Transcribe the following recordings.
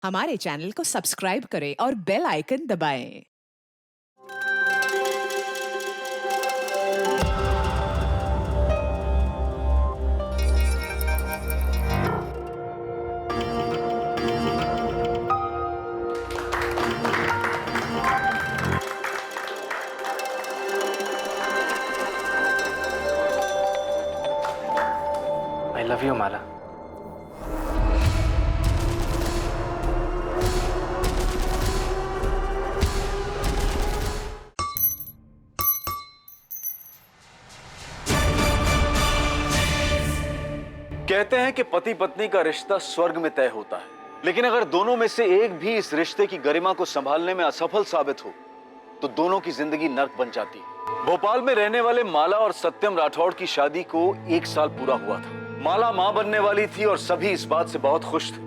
हमारे चैनल को सब्सक्राइब करें और बेल आइकन दबाएं। I love you, माला। कहते हैं कि पति पत्नी का रिश्ता स्वर्ग में तय होता है, लेकिन अगर दोनों में से एक भी इस रिश्ते की गरिमा को संभालने में असफल साबित हो तो दोनों की जिंदगी नर्क बन जाती है। भोपाल में रहने वाले माला और सत्यम राठौड़ की शादी को 1 साल पूरा हुआ था। माला मां बनने वाली थी और सभी इस बात से बहुत खुश थे,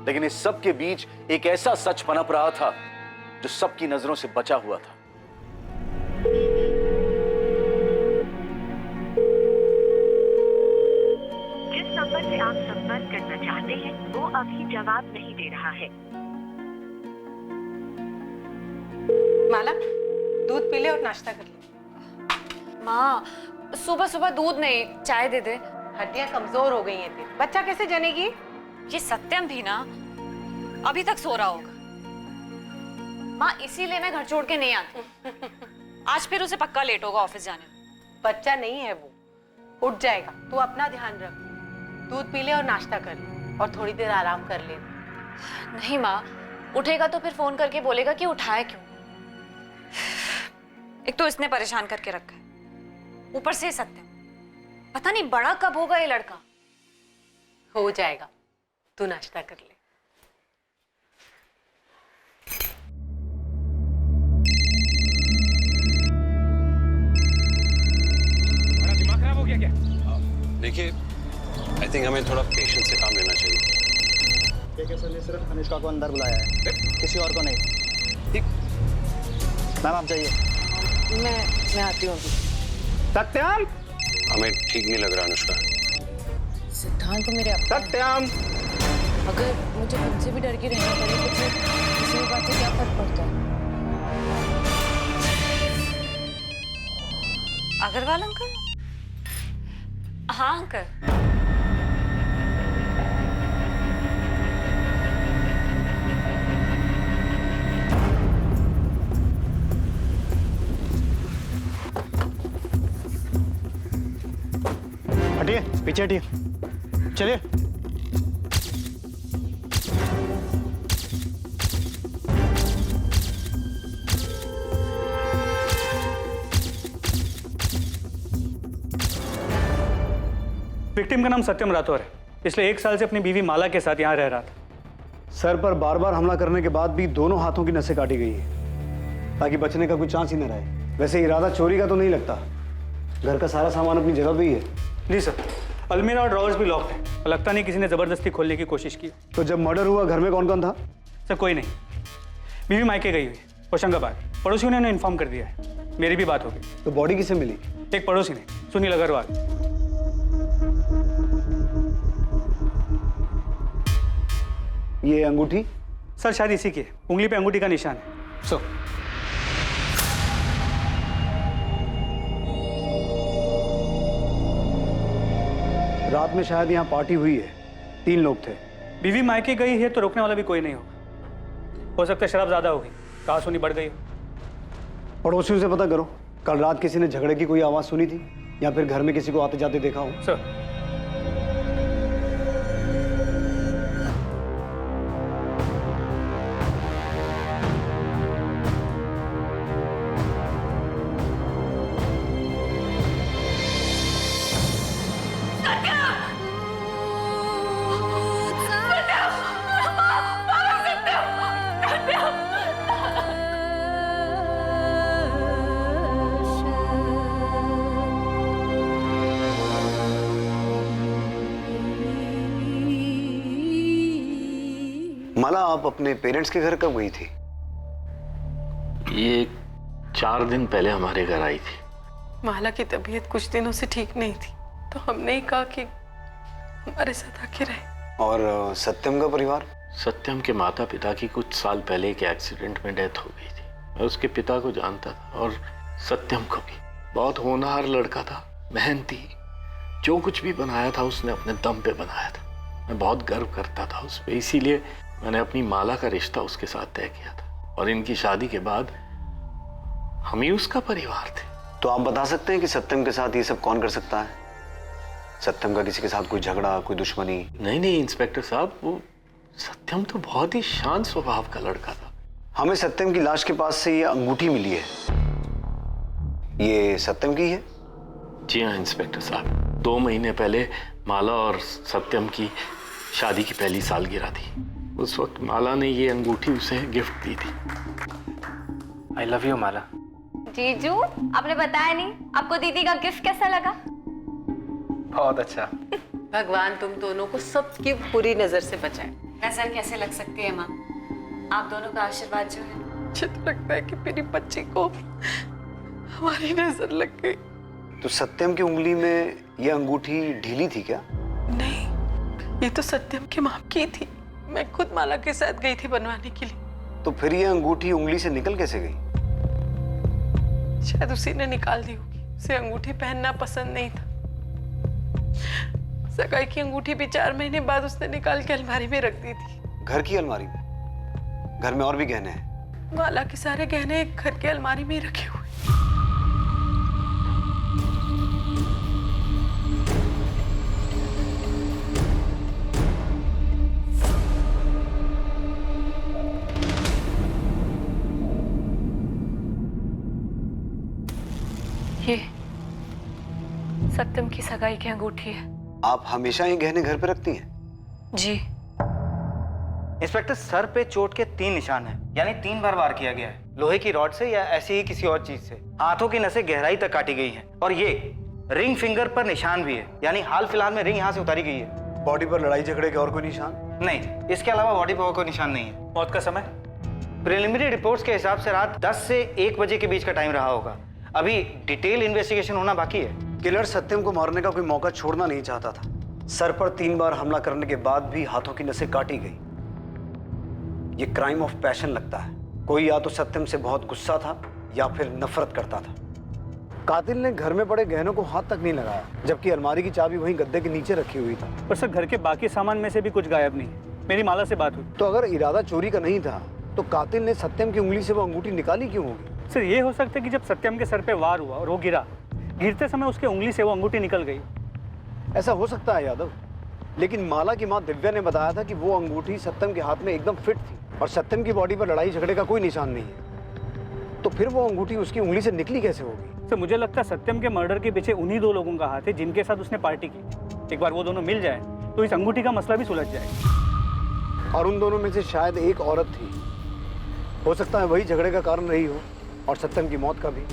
लेकिन इस सब के बीच एक ऐसा सच पनप रहा था जो सबकी नजरों से बचा हुआ था। जिस नंबर से आप संपर्क करना चाहते हैं वो अभी जवाब नहीं दे रहा है। माला, दूध पी ले और नाश्ता कर ले। माँ, सुबह सुबह दूध नहीं, चाय दे दे। हड्डियां कमजोर हो गई हैं तेरी, बच्चा कैसे जनेगी? ये सत्यम भी ना अभी तक सो रहा होगा। माँ, इसीलिए मैं घर छोड़ के नहीं आती। आज फिर उसे पक्का लेट होगा ऑफिस जाने में। बच्चा नहीं है वो, उठ जाएगा। तू अपना ध्यान रख, दूध पी ले और नाश्ता कर ले और थोड़ी देर आराम कर ले। नहीं माँ, उठेगा तो फिर फोन करके बोलेगा कि उठाया क्यों। एक तो इसने परेशान करके रखा है, ऊपर से सत्यम। पता नहीं बड़ा कब होगा ये लड़का। हो जाएगा, तू नाश्ता कर ले। दिमाग खराब हो गया क्या? देखिए, आई थिंक हमें थोड़ा पेशेंस से काम लेना चाहिए। सर ने सिर्फ अनुष्का को अंदर बुलाया है, किसी और को नहीं। ठीक। मैम आप जाइए। मैं आती हूँ। सत्यम, हमें ठीक नहीं लग रहा अनुष्का। सिद्धांत मेरे अपना है। सत्यम, अगर मुझे खुद से भी डर के रहना पड़े तो फिर किसी भी बात से क्या फर्क पड़ता है? अग्रवाल अंकल? हाँ अंकल। हटिए, पीछे हटिए, चलिए। विक्टिम का नाम सत्यम राठौर है, पिछले 1 साल से अपनी बीवी माला के साथ यहाँ रह रहा था। सर पर बार बार हमला करने के बाद भी दोनों हाथों की नसें काटी गई है ताकि बचने का कोई चांस ही न रहे। वैसे इरादा चोरी का तो नहीं लगता, घर का सारा सामान अपनी जगह पे ही है। जी सर, अलमीरा और ड्रॉवर्स भी लॉक्ड है, लगता नहीं किसी ने जबरदस्ती खोलने की कोशिश की। तो जब मर्डर हुआ घर में कौन कौन था? सर कोई नहीं, बीवी मायके गई हुई होशंगाबाद, पड़ोसियों ने उन्हें इन्फॉर्म कर दिया है। मेरी भी बात हो गई। तो बॉडी किसे मिली? एक पड़ोसी ने, सुनील अग्रवाल। ये अंगूठी? सर शायद इसी की है, उंगली पे अंगूठी का निशान है। सो रात में शायद यहाँ पार्टी हुई है, 3 लोग थे। बीवी मायके गई है तो रोकने वाला भी कोई नहीं होगा। हो सकता है शराब ज्यादा हो गई, कहासुनी बढ़ गई हो। पड़ोसियों से पता करो, कल रात किसी ने झगड़े की कोई आवाज सुनी थी या फिर घर में किसी को आते जाते देखा हो? सर माला, आप अपने पेरेंट्स के घर कब गई थी? ये 4 दिन पहले हमारे घर आई थी। माला की तबीयत कुछ दिनों से ठीक नहीं थी, तो हमने ही कहा कि हमारे साथ आके रहे। और सत्यम का परिवार? सत्यम के माता पिता की कुछ साल पहले एक एक्सीडेंट में डेथ हो गई थी। मैं उसके पिता को जानता था और सत्यम को भी। बहुत होनहार लड़का था, मेहनती, जो कुछ भी बनाया था उसने अपने दम पे बनाया था। मैं बहुत गर्व करता था उस पर, इसीलिए मैंने अपनी माला का रिश्ता उसके साथ तय किया था और इनकी शादी के बाद हम ही उसका परिवार थे। तो आप बता सकते हैं कि सत्यम के साथ ये सब कौन कर सकता है? सत्यम का किसी के साथ कोई झगड़ा, कोई दुश्मनी? नहीं इंस्पेक्टर साहब, वो सत्यम तो बहुत ही शांत स्वभाव का लड़का था। हमें सत्यम की लाश के पास से ये अंगूठी मिली है, ये सत्यम की है? जी हाँ इंस्पेक्टर साहब, 2 महीने पहले माला और सत्यम की शादी की पहली सालगिरह थी। उस वक्त माला ने ये अंगूठी उसे गिफ्ट दी थी। आई लव यू माला। जीजू, आपने बताया नहीं, आपको दीदी का गिफ्ट कैसा लगा? बहुत अच्छा। भगवान तुम दोनों को सबकी बुरी नजर से बचाए। नजर कैसे लग सकती है माँ? आप दोनों का आशीर्वाद जो है। मुझे तो लगता है कि मेरी बच्ची को हमारी नजर लग गई। तो सत्यम की उंगली में ये अंगूठी ढीली थी क्या? नहीं, ये तो सत्यम की माँ की थी। मैं खुद माला के साथ गई थी बनवाने के लिए। तो फिर ये अंगूठी उंगली से निकल कैसे गई? शायद उसी ने निकाल दी होगी। उसे अंगूठी पहनना पसंद नहीं था। सगाई की अंगूठी भी 4 महीने बाद उसने निकाल के अलमारी में रख दी थी। घर की अलमारी में? घर में और भी गहने हैं? माला के सारे गहने घर के अलमारी में ही रखे हुए। ये सत्यम की सगाई की अंगूठी है। आप हमेशा ये गहने घर पे रखती हैं? जी। इंस्पेक्टर, सर पे चोट के 3 निशान हैं, यानी 3 बार वार किया गया है, लोहे की रॉड से या ऐसी ही किसी और चीज से। हाथों की नसें गहराई तक काटी गई हैं और ये रिंग फिंगर पर निशान भी है, यानी हाल फिलहाल में रिंग यहाँ से उतारी गई है। बॉडी पर लड़ाई झगड़े के और कोई निशान? नहीं, इसके अलावा बॉडी पर कोई निशान नहीं है। मौत का समय प्रिलिमिनरी रिपोर्ट्स के हिसाब से रात 10 से 1 बजे के बीच का टाइम रहा होगा। अभी डिटेल इन्वेस्टिगेशन होना बाकी है। किलर सत्यम को मारने का कोई मौका छोड़ना नहीं चाहता था। सर पर 3 बार हमला करने के बाद भी हाथों की नसें काटी गई। ये क्राइम ऑफ पैशन लगता है। कोई या तो सत्यम से बहुत गुस्सा था या फिर नफरत करता था। कातिल ने घर में पड़े गहनों को हाथ तक नहीं लगाया, जबकि अलमारी की चाबी वहीं गद्दे के नीचे रखी हुई थी। पर सर, घर के बाकी सामान में से भी कुछ गायब नहीं है। मेरी माला से बात हुई। तो अगर इरादा चोरी का नहीं था तो कातिल ने सत्यम की उंगली से वो अंगूठी निकाली क्यों होगी? सर, ये हो सकता है कि जब सत्यम के सर पे वार हुआ और वो गिरते समय उसके उंगली से वो अंगूठी निकल गई। ऐसा हो सकता है यादव, लेकिन माला की माँ दिव्या ने बताया था कि वो अंगूठी सत्यम के हाथ में एकदम फिट थी और सत्यम की बॉडी पर लड़ाई झगड़े का कोई निशान नहीं है। तो फिर वो अंगूठी उसकी उंगली से निकली कैसे होगी? सर, मुझे लगता है सत्यम के मर्डर के पीछे उन्हीं 2 लोगों का हाथ है जिनके साथ उसने पार्टी की। एक बार वो दोनों मिल जाए तो इस अंगूठी का मसला भी सुलझ जाए। और उन दोनों में से शायद एक औरत थी। हो सकता है वही झगड़े का कारण रही हो और सत्यम की मौत का भी।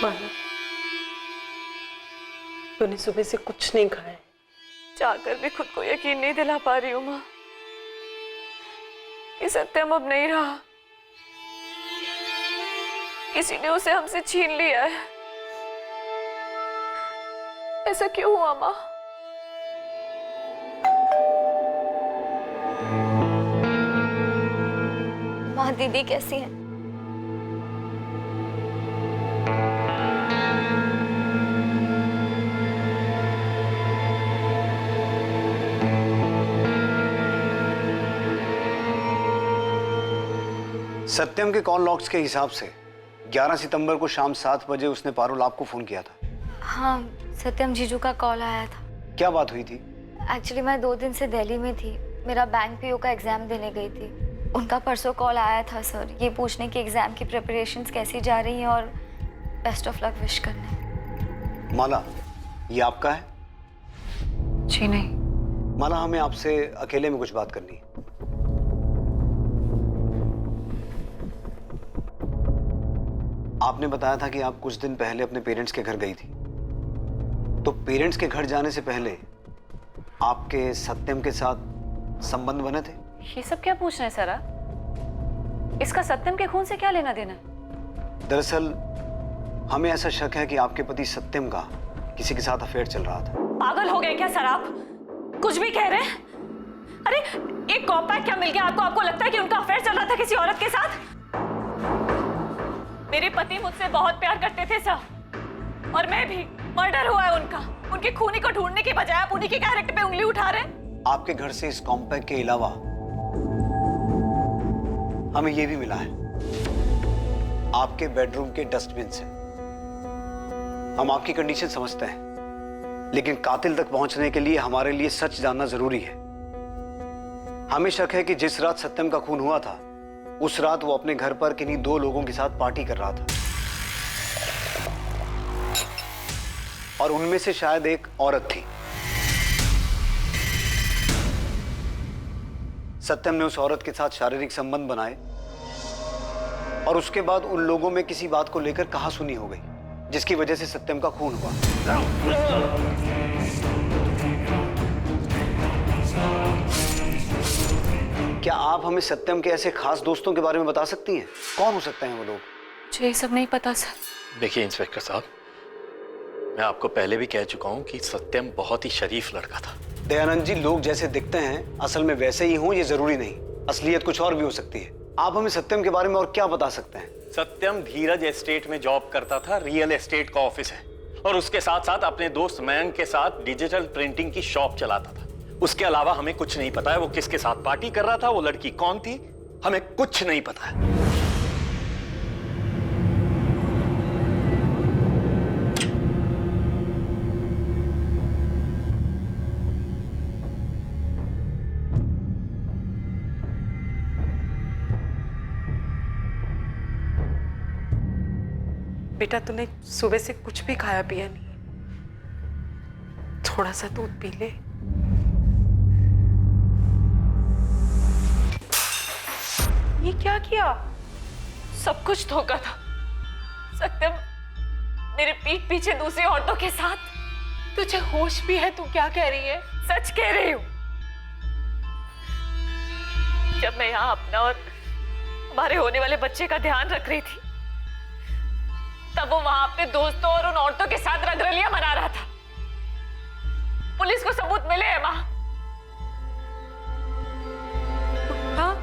माला, तूने सुबह से कुछ नहीं खाया। चाहकर भी खुद को यकीन नहीं दिला पा रही हूँ माँ कि सत्यम अब नहीं रहा। किसी ने उसे हमसे छीन लिया है। ऐसा क्यों हुआ माँ? माँ, दीदी कैसी है? सत्यम के कॉल लॉग्स के हिसाब से 11 सितंबर को शाम 7 बजे उसने पारुल आपको फोन किया था। हाँ, सत्यम जीजू का कॉल आया था। क्या बात हुई थी? एक्चुअली मैं 2 दिन से दिल्ली में थी। मेरा बैंक पीओ का एग्जाम देने गई थी। उनका परसों कॉल आया था सर, ये पूछने की एग्जाम की प्रिपरेशंस कैसी जा रही हैं और बेस्ट ऑफ लक विश करने। माला, ये आपका है? जी नहीं। माला, हमें आपसे अकेले में कुछ बात करनी है। आपने बताया था कि आप कुछ दिन पहले अपने पेरेंट्स के घर गई थी। तो पेरेंट्स के घर जाने से पहले आपके सत्यम के साथ संबंध बने थे? ये सब क्या पूछ रहे हैं सर आप? इसका सत्यम के खून से क्या लेना देना? दरअसल हमें ऐसा शक है कि आपके पति सत्यम का किसी के साथ अफेयर चल रहा था। पागल हो गए क्या सर आप? कुछ भी कह रहे हैं? अरे एक कॉम्पैक्ट क्या मिल गया आपको? आपको लगता है कि उनका अफेयर चल रहा था किसी औरत के साथ? मेरे पति मुझसे बहुत प्यार करते थे सर, और मैं भी। मर्डर हुआ है उनका। उनके खूनी को ढूंढने की बजाय आप उन्हीं के कैरेक्टर पे उंगली उठा रहे हैं। आपके घर से इस कॉम्पैक्ट के अलावा हमें यह भी मिला है आपके बेडरूम के डस्टबिन से। हम आपकी कंडीशन समझते हैं, लेकिन कातिल तक पहुंचने के लिए हमारे लिए सच जानना जरूरी है। हमें शक है कि जिस रात सत्यम का खून हुआ था, उस रात वो अपने घर पर किन्हीं 2 लोगों के साथ पार्टी कर रहा था, और उनमें से शायद एक औरत थी। सत्यम ने उस औरत के साथ शारीरिक संबंध बनाए और उसके बाद उन लोगों में किसी बात को लेकर कहासुनी हो गई, जिसकी वजह से सत्यम का खून हुआ। क्या आप हमें सत्यम के ऐसे खास दोस्तों के बारे में बता सकती हैं? कौन हो सकते हैं वो लोग? मुझे ये सब नहीं पता सर। देखिए इंस्पेक्टर साहब, मैं आपको पहले भी कह चुका हूं कि सत्यम बहुत ही शरीफ लड़का था। दयानंद जी, लोग जैसे दिखते हैं असल में वैसे ही हों ये जरूरी नहीं, असलियत कुछ और भी हो सकती है। आप हमें सत्यम के बारे में और क्या बता सकते हैं? सत्यम धीरज एस्टेट में जॉब करता था, रियल एस्टेट का ऑफिस है, और उसके साथ साथ अपने दोस्त मयंक के साथ डिजिटल प्रिंटिंग की शॉप चलाता था। उसके अलावा हमें कुछ नहीं पता है वो किसके साथ पार्टी कर रहा था, वो लड़की कौन थी, हमें कुछ नहीं पता है। बेटा तूने सुबह से कुछ भी खाया पिया नहीं, थोड़ा सा दूध पी ले। ये क्या किया? सब कुछ धोखा था। सत्यम मेरे पीठ पीछे दूसरी औरतों के साथ। तुझे होश भी है? तू क्या कह रही है? सच कह रही हूँ। जब मैं यहाँ अपना और हमारे होने वाले बच्चे का ध्यान रख रही थी, तब वो वहां अपने दोस्तों और उन औरतों के साथ रंगरलियां मना रहा था। पुलिस को सबूत मिले हैं मां। हाँ?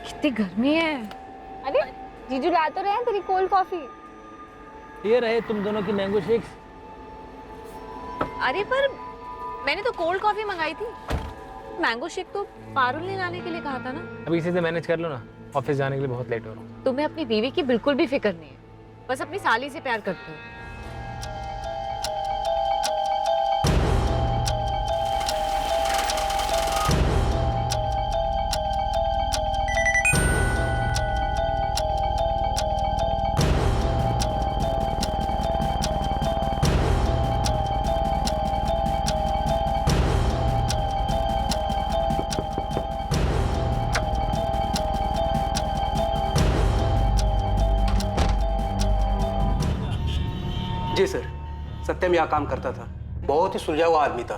कितनी गर्मी है। अरे जीजू ला तो रहे हैं तेरी कोल्ड कॉफी। ये रहे तुम दोनों की मैंगो शेक्स। अरे पर मैंने तो कोल्ड कॉफी मंगाई थी। मैंगो शेक तो पारुल ने लाने के लिए कहा था ना। अभी इसी से मैनेज कर लो ना, ऑफिस जाने के लिए बहुत लेट हो रहा हूँ। तुम्हें अपनी बीवी की बिल्कुल भी फिक्र नहीं है, बस अपनी साली से प्यार करते हो। जी सर, सत्यम यहाँ काम करता था। बहुत ही सुलझा हुआ आदमी था,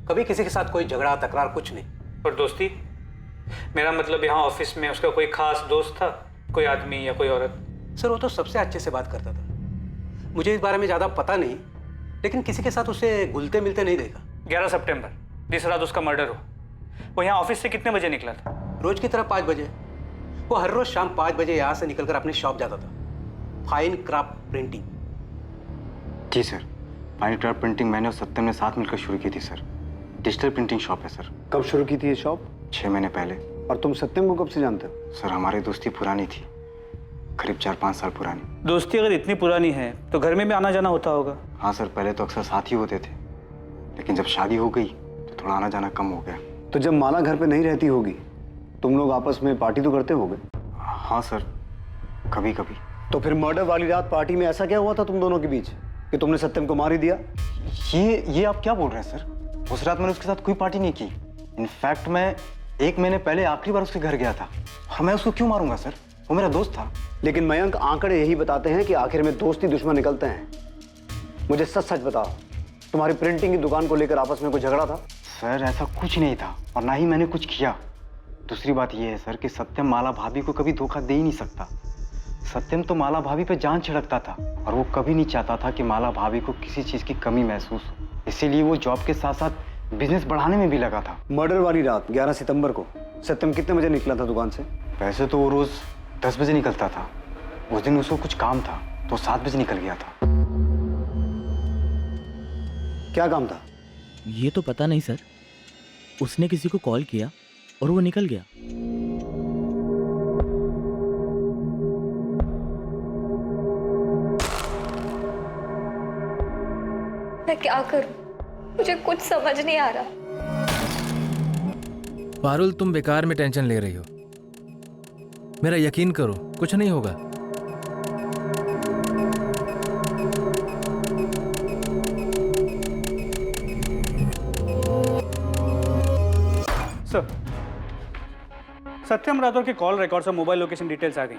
कभी किसी के साथ कोई झगड़ा तकरार कुछ नहीं। और दोस्ती? मेरा मतलब यहाँ ऑफिस में उसका कोई खास दोस्त था, कोई आदमी या कोई औरत? सर वो तो सबसे अच्छे से बात करता था। मुझे इस बारे में ज़्यादा पता नहीं, लेकिन किसी के साथ उसे घुलते मिलते नहीं देखा। 11 सितंबर जिस रात उसका मर्डर हो, वो यहाँ ऑफिस से कितने बजे निकला था? रोज की तरह 5 बजे। वो हर रोज शाम 5 बजे यहाँ से निकलकर अपनी शॉप जाता था, फाइन क्राफ्ट प्रिंटिंग। जी सर, फाइन क्राफ्ट प्रिंटिंग मैंने और सत्यम ने साथ मिलकर शुरू की थी सर। डिजिटल प्रिंटिंग शॉप है सर। कब शुरू की थी ये शॉप? 6 महीने पहले। और तुम सत्यम को कब से जानते हो? सर हमारी दोस्ती पुरानी थी, करीब 4-5 साल पुरानी। दोस्ती अगर इतनी पुरानी है तो घर में भी आना जाना होता होगा? हाँ सर, पहले तो अक्सर साथ ही होते थे, लेकिन जब शादी हो गई तो थोड़ा आना जाना कम हो गया। तो जब माला घर पे नहीं रहती होगी, तुम लोग आपस में पार्टी तो करते होगे? हाँ सर, कभी कभी। तो फिर मर्डर वाली रात पार्टी में ऐसा क्या हुआ था तुम दोनों के बीच कि तुमने सत्यम को मार ही दिया? ये आप क्या बोल रहे हैं सर? उस रात मैंने उसके साथ कोई पार्टी नहीं की। इनफैक्ट मैं 1 महीने पहले आखिरी बार उसके घर गया था, और मैं उसको क्यों मारूंगा सर? वो मेरा दोस्त था। लेकिन मयंक, आंकड़े यही बताते हैं कि आखिर में दोस्ती दुश्मन निकलते हैं। मुझे सच सच बताओ, तुम्हारी प्रिंटिंग की दुकान को लेकर आपस में कोई झगड़ा था? सर ऐसा कुछ नहीं था और ना ही मैंने कुछ किया। दूसरी बात यह है सर कि सत्यम माला भाभी को कभी धोखा दे ही नहीं सकता। सत्यम तो माला भाभी पे जान छिड़कता था और वो कभी नहीं चाहता था कि माला भाभी को किसी चीज की कमी महसूस हो। इसीलिए वो जॉब के साथ साथ बिजनेस बढ़ाने में भी लगा था। मर्डर वाली रात 11 सितंबर को सत्यम कितने बजे निकला था दुकान से? वैसे तो वो रोज 10 बजे निकलता था। उस दिन उसको कुछ काम था तो 7 बजे निकल गया था। क्या काम था? ये तो पता नहीं सर। उसने किसी को कॉल किया और वो निकल गया। मैं क्या करूं? मुझे कुछ समझ नहीं आ रहा। पारुल, तुम बेकार में टेंशन ले रही हो। मेरा यकीन करो, कुछ नहीं होगा। सर, सत्यम राठौर के कॉल रिकॉर्ड्स और मोबाइल लोकेशन डिटेल्स आ गई।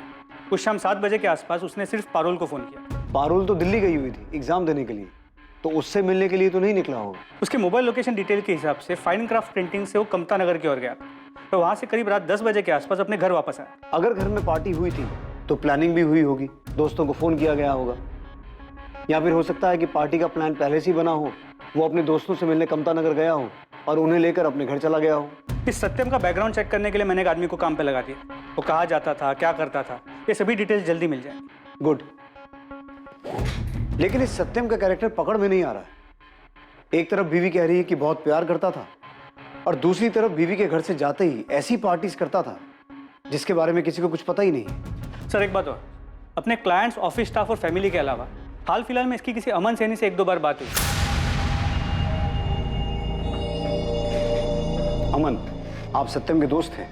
उस शाम 7 बजे के आसपास उसने सिर्फ पारुल को फोन किया। पारुल तो दिल्ली गई हुई थी एग्जाम देने के लिए, तो उससे मिलने के लिए तो नहीं निकला होगा। उसके मोबाइल लोकेशन डिटेल के हिसाब से फाइन क्राफ्ट प्रिंटिंग से वो कमता नगर की ओर गया था, तो वहां से करीब रात 10 बजे के आसपास अपने घर वापस आया। अगर घर में पार्टी हुई थी तो प्लानिंग भी हुई होगी, दोस्तों को फोन किया गया होगा, या फिर हो सकता है कि पार्टी का प्लान पहले से ही बना हो, वो अपने दोस्तों से मिलने कमता नगर गया हो और उन्हें लेकर अपने घर चला गया हो। इस सत्यम का बैकग्राउंड चेक करने के लिए मैंने एक आदमी को काम पे लगा दिया। वो कहाँ जाता था, क्या करता था, ये सभी डिटेल्स जल्दी मिल जाएंगी। गुड। लेकिन इस सत्यम का कैरेक्टर पकड़ में नहीं आ रहा है। एक तरफ बीवी कह रही है कि बहुत प्यार करता था और दूसरी तरफ बीवी के घर से जाते ही ऐसी पार्टीज करता था जिसके बारे में किसी को कुछ पता ही नहीं है। सर एक बात और, अपने क्लाइंट्स, ऑफिस स्टाफ और फैमिली के अलावा हाल फिलहाल में इसकी किसी अमन सैनी से 1-2 बार बात हुई। अमन, आप सत्यम के दोस्त थे?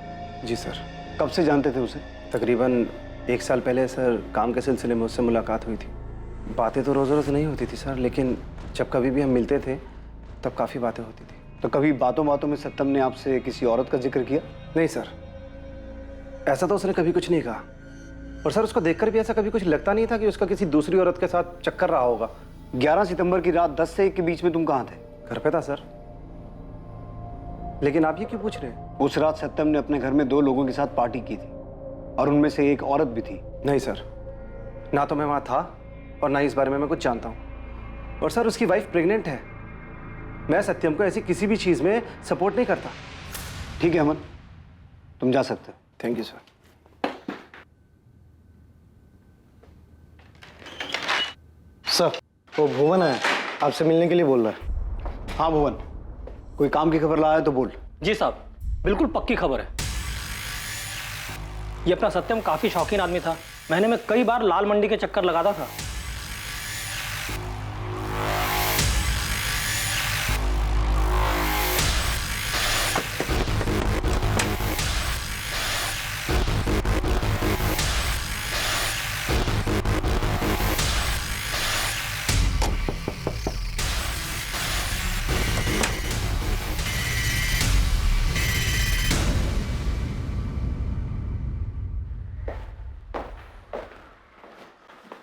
जी सर। कब से जानते थे उसे? तकरीबन 1 साल पहले सर, काम के सिलसिले में उससे मुलाकात हुई थी। बातें तो रोज़ रोज़ नहीं होती थी सर, लेकिन जब कभी भी हम मिलते थे तब काफ़ी बातें होती थी। तो कभी बातों बातों में सत्यम ने आपसे किसी औरत का जिक्र किया? नहीं सर, ऐसा तो उसने कभी कुछ नहीं कहा। और सर उसको देखकर भी ऐसा कभी कुछ लगता नहीं था कि उसका किसी दूसरी औरत के साथ चक्कर रहा होगा। 11 सितंबर की रात 10 से 1 के बीच में तुम कहाँ थे? घर पे था सर। लेकिन आप ये क्यों पूछ रहे हैं? उस रात सत्यम ने अपने घर में 2 लोगों के साथ पार्टी की थी और उनमें से एक औरत भी थी। नहीं सर, ना तो मैं वहाँ था और ना ही इस बारे में मैं कुछ जानता हूँ। और सर उसकी वाइफ प्रेग्नेंट है। मैं सत्यम को ऐसी किसी भी चीज़ में सपोर्ट नहीं करता। ठीक है अमन, तुम जा सकते हो। Thank you sir. सर, वो भुवन है, आपसे मिलने के लिए बोल रहा है। हाँ भुवन, कोई काम की खबर लाया तो बोल। जी साहब, बिल्कुल पक्की खबर है। ये अपना सत्यम काफी शौकीन आदमी था। महीने में कई बार लाल मंडी के चक्कर लगाता था।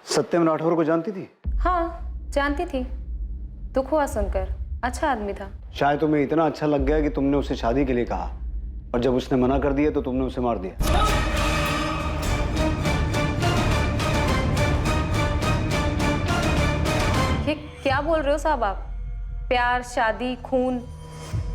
सत्यम राठौर को जानती थी? हाँ, जानती थी। दुख हुआ सुनकर। अच्छा आदमी था। शायद तुम्हें इतना अच्छा लग गया कि तुमने उसे शादी के लिए कहा और जब उसने मना कर दिया तो तुमने उसे मार दिया। ये क्या बोल रहे हो साहब आप? प्यार, शादी, खून,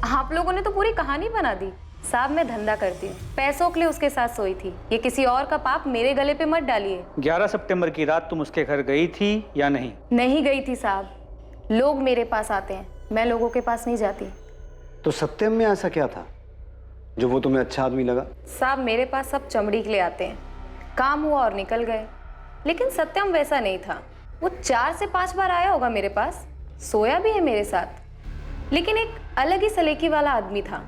आप लोगों ने तो पूरी कहानी बना दी। साहब मैं धंधा करती हूँ, पैसों के लिए उसके साथ सोई थी। ये किसी और का पाप मेरे गले पे मत डालिए। 11 सितंबर की रात तुम उसके घर गई थी या नहीं? नहीं गई थी साहब। लोग मेरे पास आते हैं, मैं लोगों के पास नहीं जाती। तो सत्यम में ऐसा क्या था जो वो तुम्हें अच्छा आदमी लगा? साहब मेरे पास सब चमड़ी के लिए आते हैं। काम हुआ और निकल गए। लेकिन सत्यम वैसा नहीं था। वो 4 से 5 बार आया होगा मेरे पास, सोया भी है मेरे साथ। लेकिन एक अलग ही सलीके वाला आदमी था।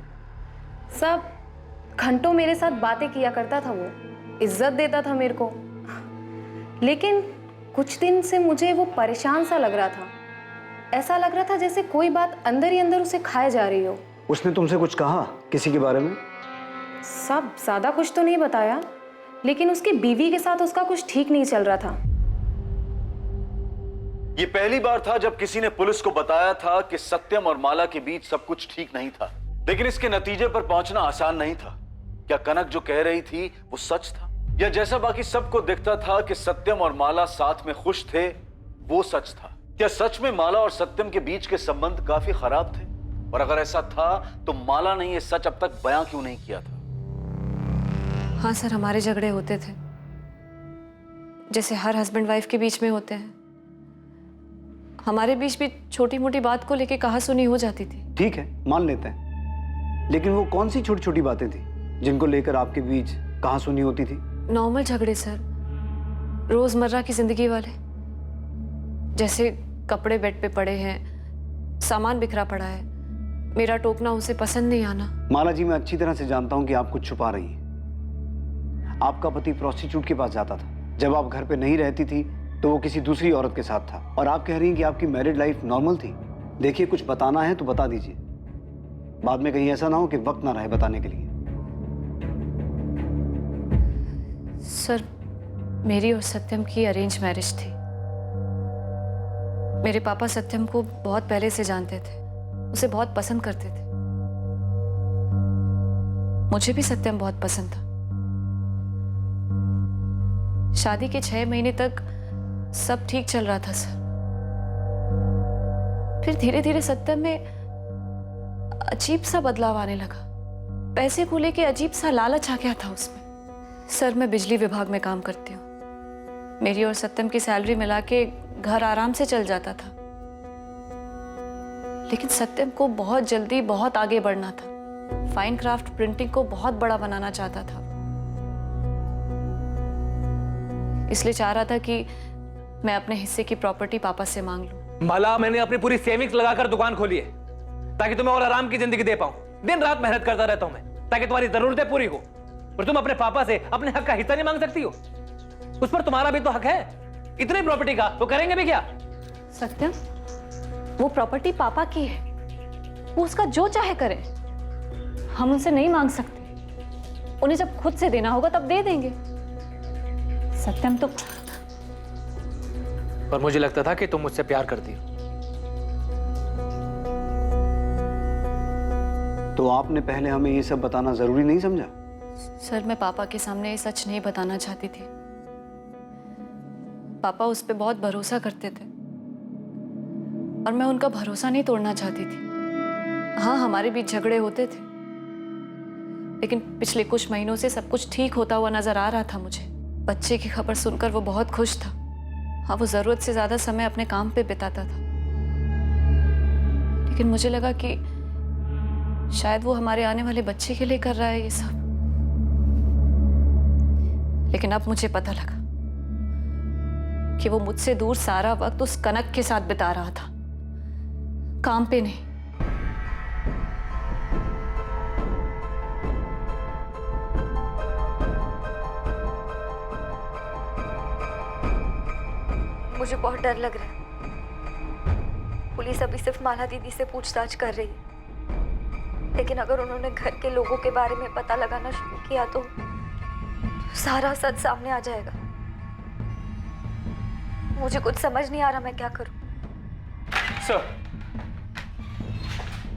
सब घंटों मेरे साथ बातें किया करता था। वो इज्जत देता था मेरे को। लेकिन कुछ दिन से मुझे वो परेशान सा लग रहा था। ऐसा लग रहा था जैसे कोई बात अंदर ही अंदर उसे खाए जा रही हो। उसने तुमसे कुछ कहा किसी के बारे में? सब ज्यादा कुछ तो नहीं बताया, लेकिन उसकी बीवी के साथ उसका कुछ ठीक नहीं चल रहा था। ये पहली बार था जब किसी ने पुलिस को बताया था कि सत्यम और माला के बीच सब कुछ ठीक नहीं था, लेकिन इसके नतीजे पर पहुंचना आसान नहीं था। क्या कनक जो कह रही थी वो सच था, या जैसा बाकी सबको दिखता था कि सत्यम और माला साथ में खुश थे वो सच था? क्या सच में माला और सत्यम के बीच के संबंध काफी खराब थे? और अगर ऐसा था तो माला ने ये सच अब तक बयां क्यों नहीं किया था? हाँ सर, हमारे झगड़े होते थे जैसे हर हस्बैंड वाइफ के बीच में होते हैं। हमारे बीच भी छोटी मोटी बात को लेके कहासुनी हो जाती थी। ठीक है, मान लेते हैं, लेकिन वो कौन सी छोटी छोटी बातें थी जिनको लेकर आपके बीच कहासुनी होती थी? नॉर्मल झगड़े सर, रोजमर्रा की जिंदगी वाले, जैसे कपड़े बेड पे पड़े हैं, सामान बिखरा पड़ा है, मेरा टोकना उसे पसंद नहीं आना। माला जी, मैं अच्छी तरह से जानता हूं कि आप कुछ छुपा रही हैं। आपका पति प्रोस्टिट्यूट के पास जाता था, जब आप घर पे नहीं रहती थी तो वो किसी दूसरी औरत के साथ था, और आप कह रही हैं कि आपकी मैरिड लाइफ नॉर्मल थी। देखिए, कुछ बताना है तो बता दीजिए, बाद में कहीं ऐसा ना हो कि वक्त ना रहे बताने के लिए। सर, मेरी और सत्यम की अरेंज मैरिज थी। मेरे पापा सत्यम को बहुत पहले से जानते थे, उसे बहुत पसंद करते थे। मुझे भी सत्यम बहुत पसंद था। शादी के 6 महीने तक सब ठीक चल रहा था सर। फिर धीरे धीरे सत्यम में अजीब सा बदलाव आने लगा। पैसे को लेके अजीब सा लालच आ गया था उसमें। सर, मैं बिजली विभाग में काम करती हूँ। मेरी और सत्यम की सैलरी मिला के घर आराम से चल जाता था, लेकिन सत्यम को बहुत जल्दी बहुत आगे बढ़ना था। फाइन क्राफ्ट प्रिंटिंग को बहुत बड़ा बनाना चाहता था, इसलिए चाह रहा था कि मैं अपने हिस्से की प्रॉपर्टी पापा से मांग लूं। माला, मैंने अपनी पूरी सेविंग्स लगाकर दुकान खोली है ताकि तुम्हें और आराम की जिंदगी दे पाऊं। दिन रात मेहनत करता रहता हूं मैं ताकि तुम्हारी जरूरतें पूरी हो, और तुम अपने पापा से अपने हक का हिस्सा नहीं मांग सकती हो? उस पर तुम्हारा भी तो हक है। इतनी प्रॉपर्टी का वो करेंगे भी क्या? सत्यम, वो प्रॉपर्टी पापा की है, वो उसका जो चाहे करे। हम उनसे नहीं मांग सकते। उन्हें जब खुद से देना होगा तब दे देंगे। सत्यम तो पर मुझे लगता था कि तुम मुझसे प्यार करती हो। तो आपने पहले हमें ये सब बताना जरूरी नहीं समझा? सर, मैं पापा के सामने ये सच नहीं बताना चाहती थी। पापा उस पर बहुत भरोसा करते थे और मैं उनका भरोसा नहीं तोड़ना चाहती थी। हाँ, हमारे बीच झगड़े होते थे, लेकिन पिछले कुछ महीनों से सब कुछ ठीक होता हुआ नजर आ रहा था मुझे। बच्चे की खबर सुनकर वो बहुत खुश था। हाँ, वो जरूरत से ज्यादा समय अपने काम पे बिताता था, लेकिन मुझे लगा कि शायद वो हमारे आने वाले बच्चे के लिए कर रहा है ये सब। लेकिन अब मुझे पता लगा कि वो मुझसे दूर सारा वक्त उस कनक के साथ बिता रहा था, काम पे नहीं। मुझे बहुत डर लग रहा है। पुलिस अभी सिर्फ माला दीदी से पूछताछ कर रही है, लेकिन अगर उन्होंने घर के लोगों के बारे में पता लगाना शुरू किया तो सारा सच सामने आ जाएगा। मुझे कुछ समझ नहीं आ रहा मैं क्या करूं। सर,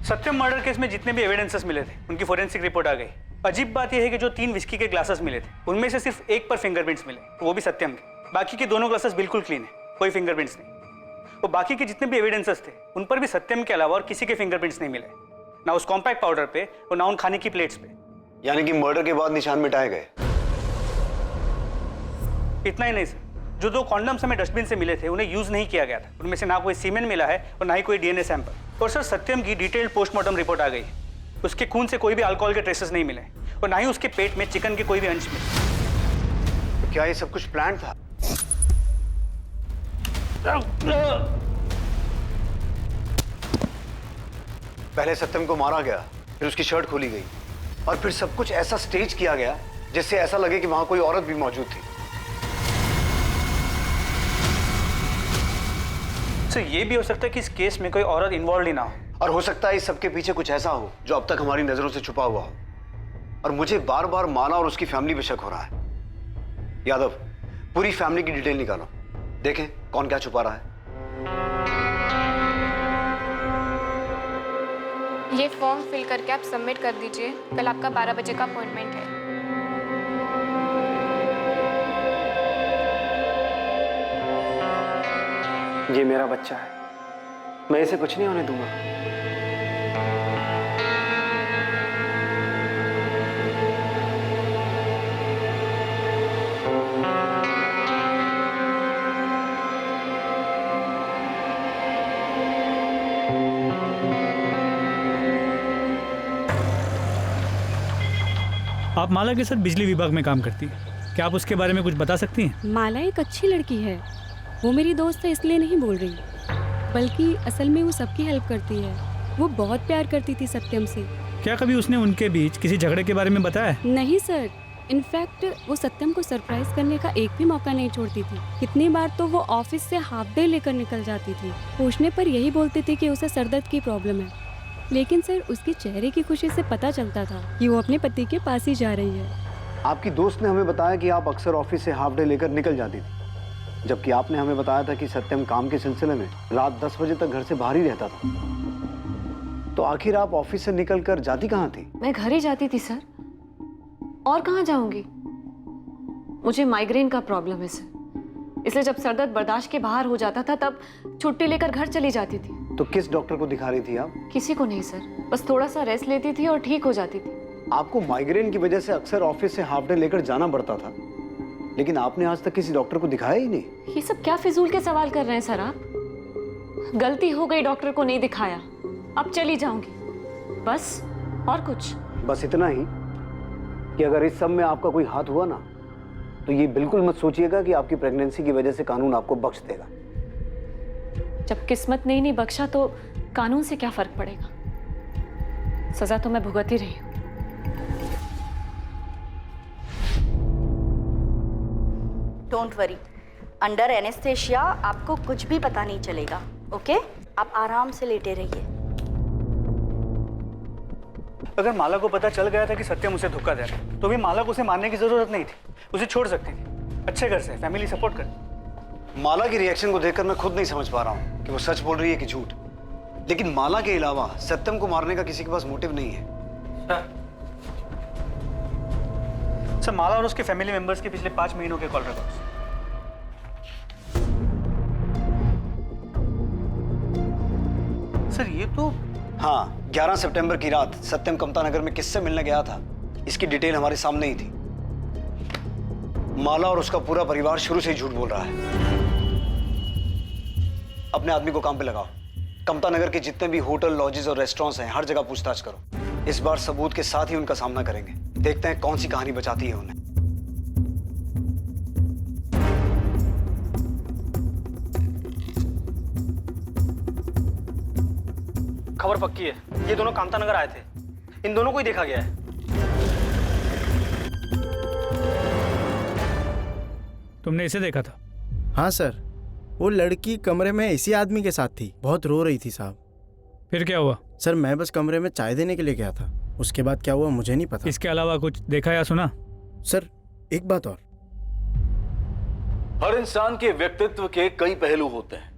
सत्यम मर्डर केस में जितने भी एविडेंसेस मिले थे उनकी फोरेंसिक रिपोर्ट आ गई। अजीब बात यह है कि जो 3 विस्की के ग्लासेस मिले थे उनमें से सिर्फ एक पर फिंगरप्रिंट्स मिले, वो भी सत्यम के। बाकी के दोनों ग्लासेस बिल्कुल क्लीन है, कोई फिंगरप्रिंट्स नहीं। वो बाकी के जितने भी एविडेंसेस थे उन पर भी सत्यम के अलावा और किसी के फिंगरप्रिंट्स नहीं मिले, ना उस कॉम्पैक्ट पाउडर पे और ना उन खाने की प्लेट्स पे। यानी कि मर्डर के बाद निशान मिटाए गए? इतना ही नहीं सर, जो 2 कॉन्डम्स हमें डस्टबिन से मिले थे उन्हें यूज नहीं किया गया था। उनमें से ना कोई सीमेन मिला है और ना ही कोई डीएनए सैंपल। और सर, सत्यम की डिटेल्ड पोस्टमार्टम रिपोर्ट आ गई। उसके खून से कोई भी अल्कोहल के ट्रेसेस नहीं मिले और ना ही उसके पेट में चिकन के कोई भी अंश मिले। तो क्या ये सब कुछ प्लान था? पहले सत्यम को मारा गया, फिर उसकी शर्ट खोली गई, और फिर सब कुछ ऐसा स्टेज किया गया जिससे ऐसा लगे कि वहां कोई औरत भी मौजूद थी। सर, ये भी हो सकता है कि इस केस में कोई औरत इन्वॉल्व ही ना हो, और हो सकता है इस सबके पीछे कुछ ऐसा हो जो अब तक हमारी नजरों से छुपा हुआ हो। और मुझे बार बार माला और उसकी फैमिली पे शक हो रहा है। यादव, पूरी फैमिली की डिटेल निकालो, देखें कौन क्या छुपा रहा है। ये फॉर्म फिल करके आप सबमिट कर दीजिए। कल आपका 12 बजे का अपॉइंटमेंट है। ये मेरा बच्चा है, मैं इसे कुछ नहीं होने दूंगा। आप माला के साथ बिजली विभाग में काम करती हैं, क्या आप उसके बारे में कुछ बता सकती हैं? माला एक अच्छी लड़की है, वो मेरी दोस्त है इसलिए नहीं बोल रही, बल्कि असल में वो सबकी हेल्प करती है। वो बहुत प्यार करती थी सत्यम से। क्या कभी उसने उनके बीच किसी झगड़े के बारे में बताया? नहीं सर, इनफैक्ट वो सत्यम को सरप्राइज करने का एक भी मौका नहीं छोड़ती थी। कितनी बार तो वो ऑफिस से हाफ डे लेकर निकल जाती थी। पूछने पर यही बोलती थी कि उसे सरदर्द की प्रॉब्लम है, लेकिन सर उसके चेहरे की खुशी से पता चलता था कि वो अपने पति के पास ही जा रही है। आपकी दोस्त ने हमें बताया कि आप अक्सर ऑफिस से हाफ डे लेकर निकल जाती थी, जबकि आपने हमें बताया था कि सत्यम काम के सिलसिले में रात 10 बजे तक घर से बाहर ही रहता था। तो आखिर आप ऑफिस से निकलकर जाती कहाँ थी? मैं घर ही जाती थी सर, और कहाँ जाऊंगी? मुझे माइग्रेन का प्रॉब्लम है सर, इसलिए जब सरदर्द बर्दाश्त के बाहर हो जाता था तब छुट्टी लेकर घर चली जाती थी। तो किस डॉक्टर को दिखा रही थी आप? किसी को नहीं सर, बस थोड़ा सा रेस्ट लेती थी और ठीक हो जाती थी। आपको माइग्रेन की वजह से अक्सर ऑफिस से हाफ डे लेकर जाना पड़ता था, लेकिन आपने आज तक किसी डॉक्टर को दिखाया ही नहीं। ये सब क्या फिजूल के सवाल कर रहे हैं सर आप? गलती हो गई, डॉक्टर को नहीं दिखाया, अब चली जाऊंगी बस, और कुछ? बस इतना ही कि अगर इस सब में आपका कोई हाथ हुआ ना, तो ये बिल्कुल मत सोचिएगा कि आपकी प्रेगनेंसी की वजह से कानून आपको बख्श देगा। जब किस्मत ने ही नहीं बख्शा तो कानून से क्या फर्क पड़ेगा? सजा तो मैं भुगत ही रही हूँ। डोंट वरी, अंडर एनेस्थेशिया आपको कुछ भी पता नहीं चलेगा। ओके, आप आराम से लेटे रहिए। अगर माला को पता चल गया था कि सत्यम उसे धोखा दे रहा है, तो भी माला को उसे मारने की जरूरत नहीं थी, उसे छोड़ सकती थी। अच्छे घर से, फैमिली सपोर्ट कर। माला की रिएक्शन को देखकर मैं खुद नहीं समझ पा रहा हूँ कि वो सच बोल रही है कि झूठ। लेकिन माला के अलावा सत्यम को मारने का किसी के पास मोटिव नहीं है। सर, माला और उसके फैमिली मेंबर्स के पिछले 5 महीनों के कॉल रिकॉर्ड्स। सर ये तो हाँ, 11 सितंबर की रात सत्यम कमता नगर में किससे मिलने गया था, इसकी डिटेल हमारे सामने ही थी। माला और उसका पूरा परिवार शुरू से ही झूठ बोल रहा है। अपने आदमी को काम पे लगाओ। कमता नगर के जितने भी होटल, लॉजेस और रेस्टोरेंट्स हैं, हर जगह पूछताछ करो। इस बार सबूत के साथ ही उनका सामना करेंगे। देखते हैं कौन सी कहानी बचाती है उन्हें। खबर पक्की है, ये दोनों कामता नगर आए थे। इन दोनों को ही देखा गया है। तुमने इसे देखा था? हाँ सर, वो लड़की कमरे में इसी आदमी के साथ थी, बहुत रो रही थी साहब। फिर क्या हुआ? सर मैं बस कमरे में चाय देने के लिए गया था, उसके बाद क्या हुआ मुझे नहीं पता। इसके अलावा कुछ देखा या सुना? सर एक बात और, हर इंसान के व्यक्तित्व के कई पहलू होते हैं।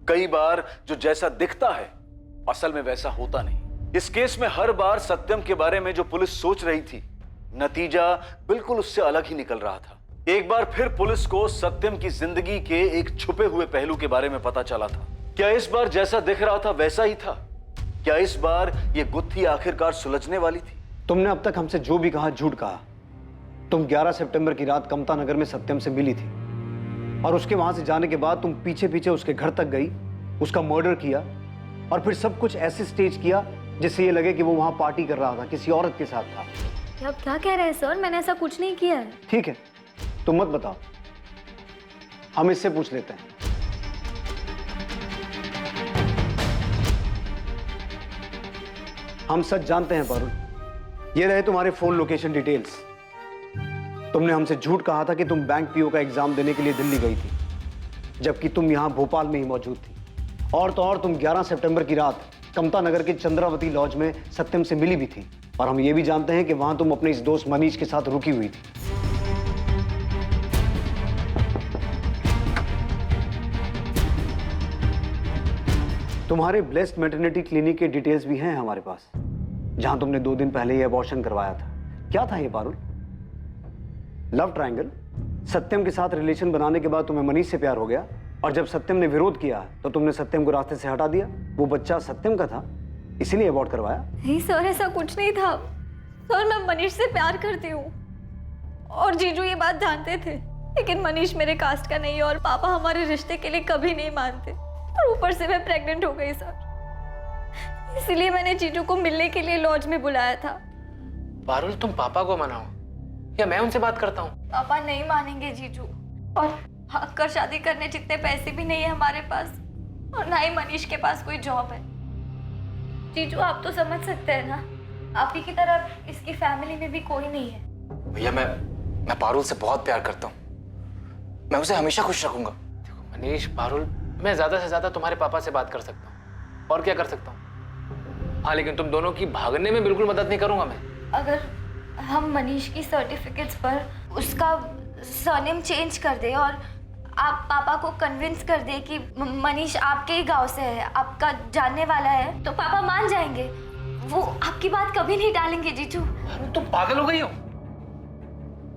कई बार जो जैसा दिखता है असल में वैसा होता नहीं। इस केस में हर बार सत्यम के बारे में जो पुलिस सोच रही थी, नतीजा बिल्कुल उससे अलग ही निकल रहा था। एक बार फिर पुलिस को सत्यम की जिंदगी के एक छुपे हुए पहलू के बारे में पता चला था। क्या इस बार जैसा दिख रहा था वैसा ही था? क्या इस बार ये गुत्थी आखिरकार सुलझने वाली थी? तुमने अब तक हमसे जो भी कहा झूठ कहा। तुम 11 सितंबर की रात कमता नगर में सत्यम से मिली थी, और उसके वहां से जाने के बाद तुम पीछे पीछे उसके घर तक गई, उसका मर्डर किया, और फिर सब कुछ ऐसे स्टेज किया जिससे ये लगे कि वो वहां पार्टी कर रहा था, किसी औरत के साथ था। आप क्या कह रहे हैं सर? मैंने ऐसा कुछ नहीं किया है। ठीक है, तुम मत बताओ, हम इससे पूछ लेते हैं। हम सच जानते हैं पारुल। ये रहे तुम्हारे फोन लोकेशन डिटेल्स। तुमने हमसे झूठ कहा था कि तुम बैंक पीओ का एग्जाम देने के लिए दिल्ली गई थी, जबकि तुम यहां भोपाल में ही मौजूद थी। और तो और तुम 11 सितंबर की रात कमता नगर के चंद्रावती लॉज में सत्यम से मिली भी थी, और हम ये भी जानते हैं कि वहां तुम अपने इस दोस्त मनीष के साथ रुकी हुई थी। तुम्हारे ब्लेस्ड मैटरनिटी क्लिनिक के डिटेल्स भी हैं हमारे पास, जहां तुमने 2 दिन पहले ये अबॉर्शन करवाया था। क्या था ये पारुल? Love triangle? सत्यम के साथ रिलेशन बनाने के बाद तुम्हें मनीष से प्यार हो गया, और जब सत्यम ने विरोध किया तो तुमने सत्यम को रास्ते से हटा दिया। वो बच्चा सत्यम का था, इसीलिए अबॉर्ट करवाया। नहीं सर, ऐसा कुछ नहीं था सर। मैं मनीष से प्यार करती हूँ और जीजू ये बात जानते थे, लेकिन मनीष मेरे कास्ट का नहीं है और पापा हमारे रिश्ते के लिए कभी नहीं मानते। और ऊपर से मैं प्रेग्नेंट हो गई सर, इसलिए मैंने जीजू को मिलने के लिए लॉज में बुलाया था। पारुल, तुम पापा को मनाओ या मैं उनसे बात करता हूँ? पापा नहीं मानेंगे जीजू, और हक कर शादी करने जितने पैसे भी नहीं है हमारे पास, और ना ही मनीष के पास कोई जॉब है। जीजू आप तो समझ सकते हैं ना, आप ही की तरह इसकी फैमिली में भी कोई नहीं है। भैया मैं पारुल से बहुत प्यार करता हूँ, मैं उसे हमेशा खुश रखूंगा। देखो मनीष, पारुल, मैं ज्यादा से ज्यादा तुम्हारे पापा से बात कर सकता हूँ, और क्या कर सकता हूँ। हाँ, लेकिन तुम दोनों की भागने में बिल्कुल मदद नहीं करूंगा मैं। अगर हम मनीष की सर्टिफिकेट्स पर उसका सरनेम चेंज कर दे और आप पापा को कन्विंस कर दे कि मनीष आपके ही गांव से है, आपका जानने वाला है, तो पापा मान जाएंगे। वो आपकी बात कभी नहीं टालेंगे जीजू। तुम पागल हो गई हो?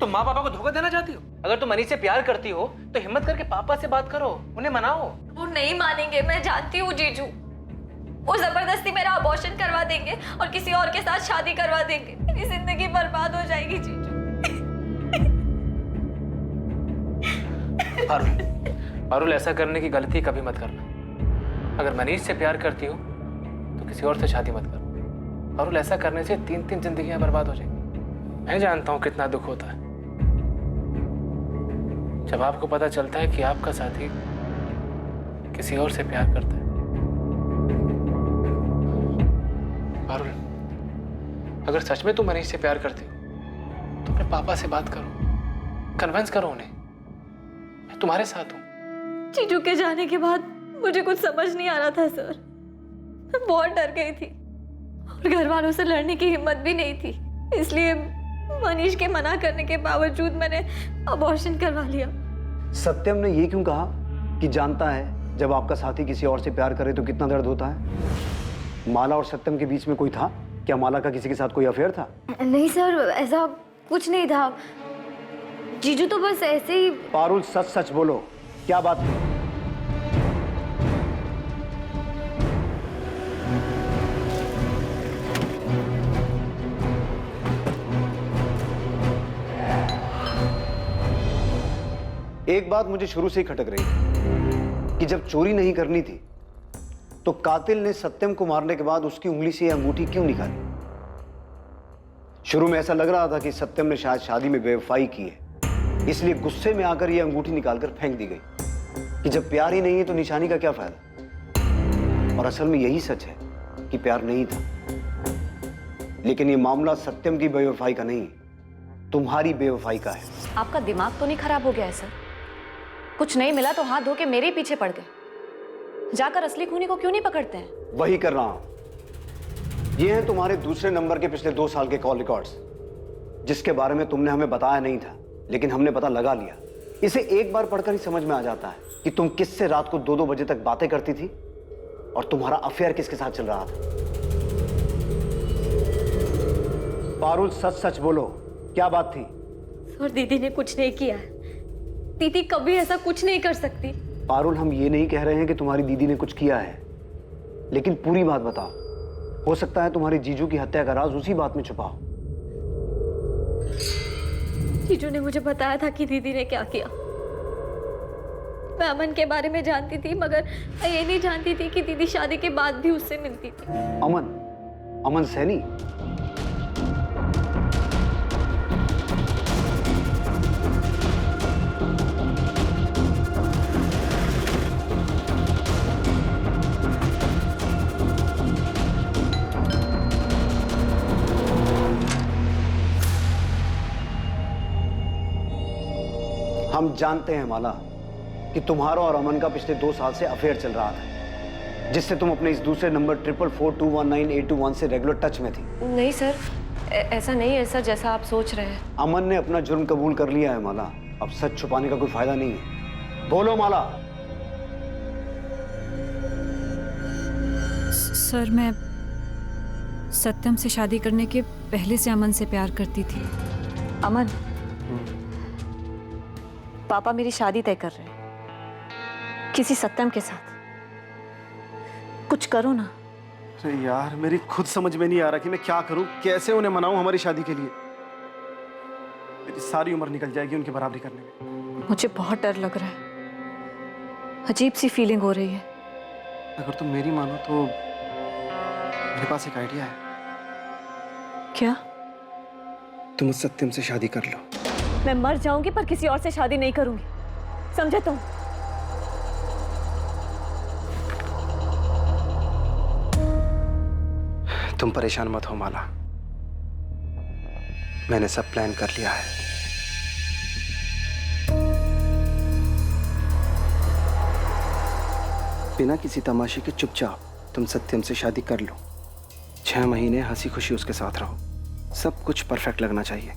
तुम माँ पापा को धोखा देना चाहती हो? अगर तुम मनीष से प्यार करती हो तो हिम्मत करके पापा से बात करो, उन्हें मनाओ। वो नहीं मानेंगे, मैं जानती हूँ जीजू। वो जबरदस्ती मेरा अबॉर्शन करवा देंगे और किसी और के साथ शादी करवा देंगे। मेरी जिंदगी बर्बाद हो जाएगी जीजू। पारुल, ऐसा करने की गलती कभी मत करना। अगर मनीष से प्यार करती हो तो किसी और से शादी मत करो। पारुल, ऐसा करने से 3 जिंदगियां बर्बाद हो जाएंगी। मैं जानता हूं कितना दुख होता है जब आपको पता चलता है कि आपका साथी किसी और से प्यार करता है। पारुल, अगर सच में तुम मनीष से प्यार करती हो तो अपने पापा से बात करो, कन्विंस करो उन्हें। मैं तुम्हारे साथ हूं। जीजू के जाने के बाद मुझे कुछ समझ नहीं आ रहा था सर। मैं बहुत डर गई थी और घर वालों से लड़ने की हिम्मत भी नहीं थी, इसलिए मनीष के मना करने के बावजूद मैंने अबॉर्शन करवा लिया। सत्यम ने ये क्यों कहा कि जानता है जब आपका साथी किसी और से प्यार करे तो कितना दर्द होता है? माला और सत्यम के बीच में कोई था क्या? माला का किसी के साथ कोई अफेयर था? नहीं सर, ऐसा कुछ नहीं था। जीजू तो बस ऐसे ही। पारुल, सच सच बोलो, क्या बात है? एक बात मुझे शुरू से ही खटक रही है कि जब चोरी नहीं करनी थी तो कातिल ने सत्यम को मारने के बाद उसकी उंगली से यह अंगूठी क्यों निकाली? शुरू में ऐसा लग रहा था कि सत्यम ने शायद शादी में बेवफाई की है, इसलिए गुस्से में आकर यह अंगूठी निकालकर फेंक दी गई कि जब प्यार ही नहीं है तो निशानी का क्या फायदा। और असल में यही सच है कि प्यार नहीं था। लेकिन यह मामला सत्यम की बेवफाई का नहीं, तुम्हारी बेवफाई का है। आपका दिमाग तो नहीं खराब हो गया है सर? कुछ नहीं मिला तो हाथ धो के मेरे ही पीछे पड़ गए। जाकर असली खूनी को क्यों नहीं पकड़ते हैं? वही कर रहा हूं। ये हैं तुम्हारे दूसरे नंबर के पिछले 2 साल के कॉल रिकॉर्ड्स, जिसके बारे में तुमने हमें बताया नहीं था, लेकिन हमने पता लगा लिया। इसे एक बार पढ़कर ही समझ में आ जाता है कि तुम किससे रात को 2-2 बजे तक बातें करती थी और तुम्हारा अफेयर किसके साथ चल रहा था। पारुल, सच सच बोलो, क्या बात थी? सर, दीदी ने कुछ नहीं किया है। दीदी कभी ऐसा कुछ नहीं कर सकती। पारुल, हम ये नहीं कह रहे हैं कि तुम्हारी दीदी ने कुछ किया है, लेकिन पूरी बात बताओ। हो सकता है तुम्हारे जीजू की हत्या का राज उसी बात में छुपा हो। जीजू ने मुझे बताया था कि दीदी ने क्या किया। मैं अमन के बारे में जानती थी, मगर मैं ये नहीं जानती थी कि दीदी शादी के बाद भी उससे मिलती थी। अमन सैनी? हम जानते हैं माला कि तुम्हारा और अमन का पिछले 2 साल से अफेयर चल रहा था, जिससे तुम अपने इस दूसरे नंबर 4442198221 से रेगुलर टच में थी। नहीं सर, ऐसा नहीं, ऐसा जैसा आप सोच रहे हैं। अमन ने अपना जुर्म कबूल कर लिया है माला, अब सच छुपाने का कोई फायदा नहीं है। बोलो माला। सर, मैं सत्यम से शादी करने के पहले से अमन से प्यार करती थी। अमन, पापा मेरी शादी तय कर रहे हैं किसी सत्यम के साथ। कुछ करो ना। अरे यार, मेरी खुद समझ में नहीं आ रहा कि मैं क्या करूं, कैसे उन्हें मनाऊं हमारी शादी के लिए। मेरी सारी उम्र निकल जाएगी उनकी बराबरी करने में। मुझे बहुत डर लग रहा है, अजीब सी फीलिंग हो रही है। अगर तुम मेरी मानो तो मेरे पास एक आइडिया है। क्या? तुम उस सत्यम से शादी कर लो। मैं मर जाऊंगी पर किसी और से शादी नहीं करूंगी, समझे तुम? तुम परेशान मत हो माला, मैंने सब प्लान कर लिया है। बिना किसी तमाशे के चुपचाप तुम सत्यम से शादी कर लो। 6 महीने हंसी खुशी उसके साथ रहो, सब कुछ परफेक्ट लगना चाहिए।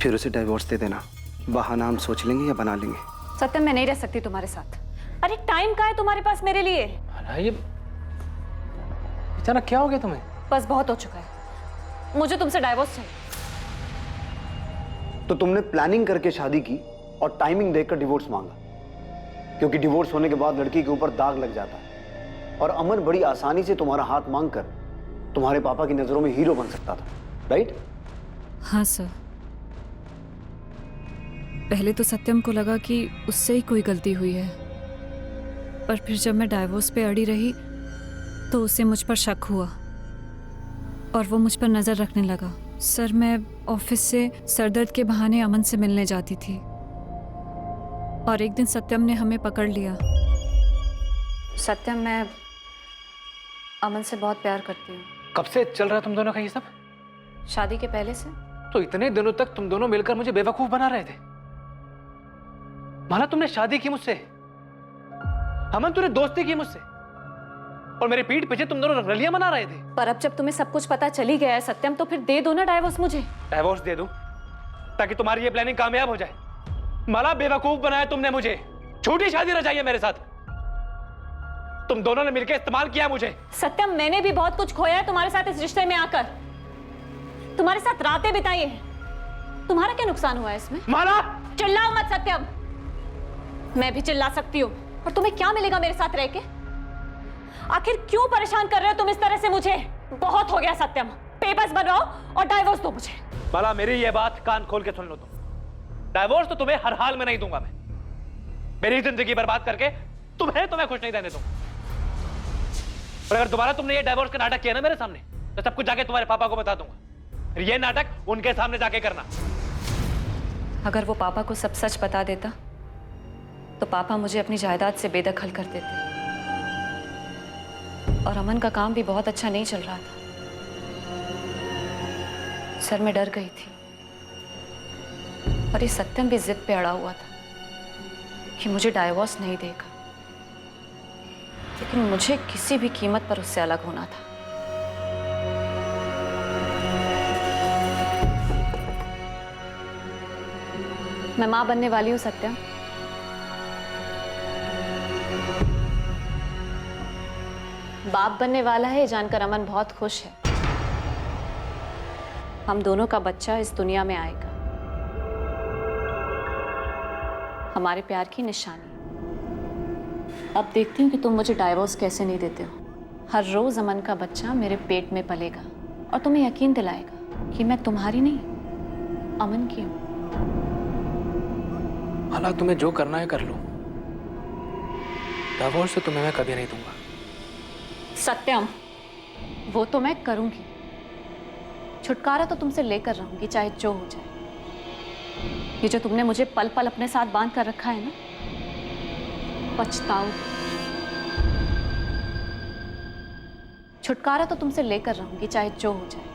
फिर उसे डाइवोर्स दे देना, बहाना हम सोच लेंगे या बना लेंगे। सत्यम, मैं नहीं रह सकती तुम्हारे साथ। अरे टाइम कहाँ है तुम्हारे पास मेरे लिए? ये अचानक क्या हो गया तुम्हें? बस बहुत हो चुका है, मुझे तुमसे डाइवोर्स चाहिए। तो तुमने प्लानिंग करके शादी की और टाइमिंग देखकर डिवोर्स मांगा, क्योंकि डिवोर्स होने के बाद लड़की के ऊपर दाग लग जाता है। और अमन बड़ी आसानी से तुम्हारा हाथ मांगकर तुम्हारे पापा की नजरों में हीरो बन सकता था, राइट? हाँ सर। पहले तो सत्यम को लगा कि उससे ही कोई गलती हुई है, पर फिर जब मैं डाइवोर्स पे अड़ी रही तो उसे मुझ पर शक हुआ और वो मुझ पर नज़र रखने लगा। सर, मैं ऑफिस से सरदर्द के बहाने अमन से मिलने जाती थी और एक दिन सत्यम ने हमें पकड़ लिया। सत्यम, मैं अमन से बहुत प्यार करती हूँ। कब से चल रहा है तुम दोनों का ये सब? शादी के पहले से। तो इतने दिनों तक तुम दोनों मिलकर मुझे बेवकूफ बना रहे थे। माला, तुमने शादी की मुझसे, अमन तूने दोस्ती की मुझसे, और मेरे पीठ पीछे तुम दोनों रंगरलियां मना रहे थे। पर अब जब तुम्हें सब कुछ पता चली गया है सत्यम, तो फिर दे दो ना डाइवोर्स मुझे। डाइवोर्स दे दूं ताकि तुम्हारी ये प्लानिंग कामयाब हो जाए? माला, बेवकूफ बनाया तुमने मुझे, झूठी शादी रचाई है मेरे साथ। तुम दोनों ने मिलकर इस्तेमाल किया मुझे। सत्यम, मैंने भी बहुत कुछ खोया है तुम्हारे साथ इस रिश्ते में आकर, तुम्हारे साथ रातें बिताई हैं। तुम्हारा क्या नुकसान हुआ है इसमें? माला, चिल्लाओ मत सत्यम। मैं भी चिल्ला सकती हूँ, और तुम्हें क्या मिलेगा मेरे साथ रह के? आखिर क्यों परेशान कर रहे हो तुम इस तरह से मुझे? बहुत हो गया सत्यम, पेपर्स बनवाओ और डाइवोर्स दो मुझे। माला, मेरी ये बात कान खोल के सुन लो तुम। डाइवोर्स तो तुम्हें हर हाल में नहीं दूंगा मैं। मेरी जिंदगी बर्बाद करके तुम्हें तो मैं खुश नहीं रहने दूंगा। और अगर दोबारा तुमने ये डाइवोर्स का नाटक किया ना मेरे सामने, तो सब कुछ जाके तुम्हारे पापा को बता दूंगा। फिर ये नाटक उनके सामने जाके करना। अगर वो पापा को सब सच बता देता तो पापा मुझे अपनी जायदाद से बेदखल कर देते। और अमन का काम भी बहुत अच्छा नहीं चल रहा था। सर, मैं डर गई थी, और ये सत्यम भी जिद पे अड़ा हुआ था कि मुझे डाइवोर्स नहीं देगा, लेकिन मुझे किसी भी कीमत पर उससे अलग होना था। मैं मां बनने वाली हूं सत्यम। बाप बनने वाला है जानकर अमन बहुत खुश है। हम दोनों का बच्चा इस दुनिया में आएगा, हमारे प्यार की निशानी। अब देखती हूँ कि तुम मुझे डाइवोर्स कैसे नहीं देते हो। हर रोज अमन का बच्चा मेरे पेट में पलेगा और तुम्हें यकीन दिलाएगा कि मैं तुम्हारी नहीं, अमन की हूँ। माला, तुम्हें जो करना है कर लो, डाइवोर्स तो तुम्हें मैं कभी नहीं दूंगा। सत्यम, वो तो मैं करूंगी। छुटकारा तो तुमसे लेकर रहूंगी, चाहे जो हो जाए। ये जो तुमने मुझे पल पल अपने साथ बांध कर रखा है ना, पछताओ। छुटकारा तो तुमसे लेकर रहूंगी, चाहे जो हो जाए।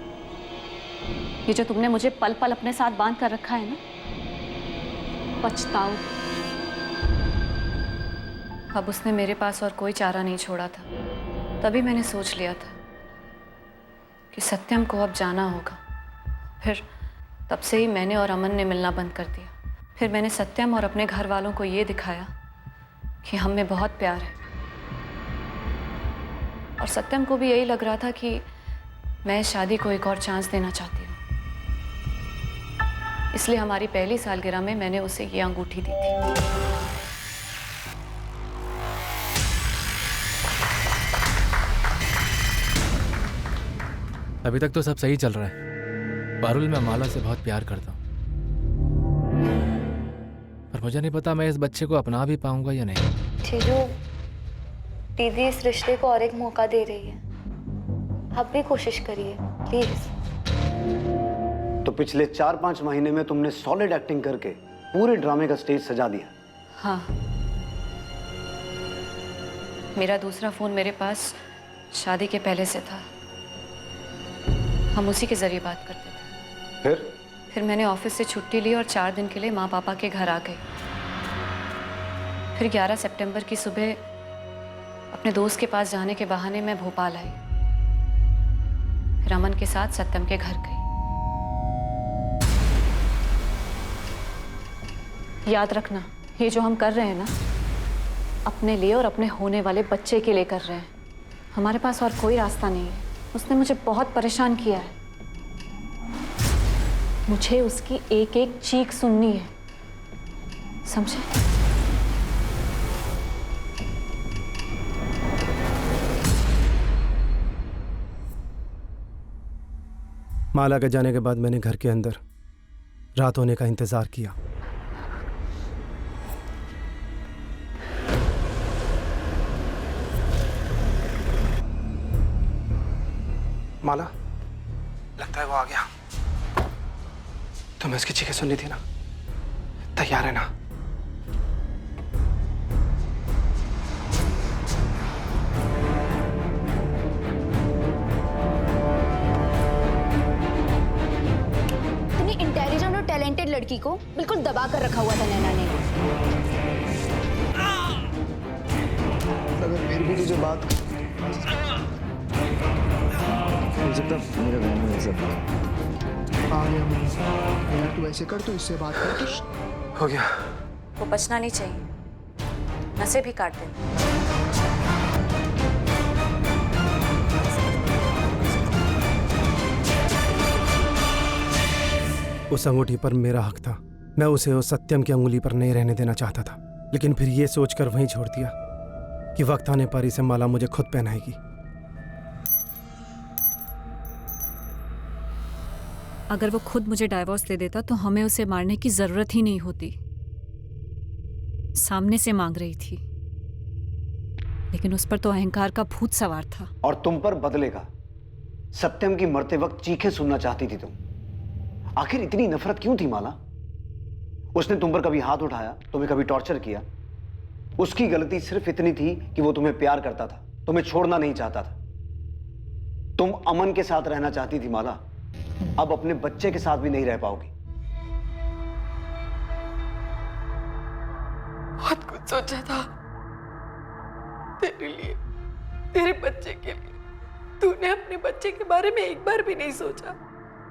ये जो तुमने मुझे पल पल अपने साथ बांध कर रखा है ना, पछताओ। अब उसने मेरे पास और कोई चारा नहीं छोड़ा था, तभी मैंने सोच लिया था कि सत्यम को अब जाना होगा। फिर तब से ही मैंने और अमन ने मिलना बंद कर दिया। फिर मैंने सत्यम और अपने घर वालों को ये दिखाया कि हम में बहुत प्यार है। और सत्यम को भी यही लग रहा था कि मैं इस शादी को एक और चांस देना चाहती हूँ। इसलिए हमारी पहली सालगिरह में मैंने उसे ये अंगूठी दी थी। अभी तक तो सब सही चल रहा है। पारुल, मैं माला से बहुत प्यार करता हूँ, पर मुझे नहीं पता मैं इस बच्चे को अपना भी पाऊंगा या नहीं। जीजू, दीदी इस रिश्ते को और एक मौका दे रही है, आप भी कोशिश करिए प्लीज। तो पिछले 4-5 महीने में तुमने सॉलिड एक्टिंग करके पूरे ड्रामे का स्टेज सजा दिया। हाँ, मेरा दूसरा फोन मेरे पास शादी के पहले से था, हम उसी के जरिए बात करते थे। फिर मैंने ऑफिस से छुट्टी ली और 4 दिन के लिए माँ पापा के घर आ गई। फिर 11 सितंबर की सुबह अपने दोस्त के पास जाने के बहाने मैं भोपाल आई। फिर अमन के साथ सत्यम के घर गई। याद रखना, ये जो हम कर रहे हैं ना, अपने लिए और अपने होने वाले बच्चे के लिए कर रहे हैं। हमारे पास और कोई रास्ता नहीं है। उसने मुझे बहुत परेशान किया है। मुझे उसकी एक एक चीख सुननी है, समझे? माला के जाने के बाद मैंने घर के अंदर रात होने का इंतजार किया। माला, लगता है वो आ गया। तुम्हें उसकी चीखें सुननी थी ना? तैयार है ना? इतनी इंटेलिजेंट और टैलेंटेड लड़की को बिल्कुल दबा कर रखा हुआ था नैना ने। अगर फिर भी तुझे बात मेरा बहन है सब आ गया मैं। तू ऐसे कर, तो इससे बात कर। हो गया। वो बचना नहीं चाहिए, नसें भी काट दे। उस अंगूठी पर मेरा हक था। मैं उसे उस सत्यम की अंगुली पर नहीं रहने देना चाहता था, लेकिन फिर ये सोचकर वहीं छोड़ दिया कि वक्त आने पर इसे माला मुझे खुद पहनाएगी। अगर वो खुद मुझे डाइवोर्स दे देता तो हमें उसे मारने की जरूरत ही नहीं होती। सामने से मांग रही थी, लेकिन उस पर तो अहंकार का भूत सवार था। और तुम पर बदले का। सत्यम की मरते वक्त चीखें सुनना चाहती थी तुम। आखिर इतनी नफरत क्यों थी माला? उसने तुम पर कभी हाथ उठाया, तुम्हें कभी टॉर्चर किया? उसकी गलती सिर्फ इतनी थी कि वो तुम्हें प्यार करता था, तुम्हें छोड़ना नहीं चाहता था। तुम अमन के साथ रहना चाहती थी माला, अब अपने बच्चे के साथ भी नहीं रह पाओगी। बहुत कुछ सोचा था तेरे लिए, तेरे बच्चे के लिए। तूने अपने बच्चे के बारे में एक बार भी नहीं सोचा।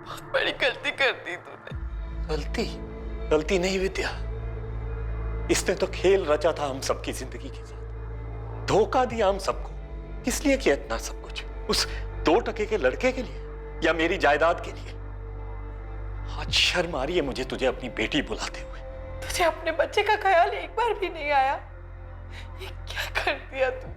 बहुत बड़ी गलती कर दी तूने। गलती नहीं विद्या, इसने तो खेल रचा था हम सबकी जिंदगी के साथ, धोखा दिया हम सबको। किस लिए किया इतना सब कुछ? उस 2 टके के लड़के के लिए या मेरी जायदाद के लिए? आज शर्म आ रही है मुझे तुझे अपनी बेटी बुलाते हुए। तुझे अपने बच्चे का ख्याल एक बार भी नहीं आया? ये क्या कर दिया तूने?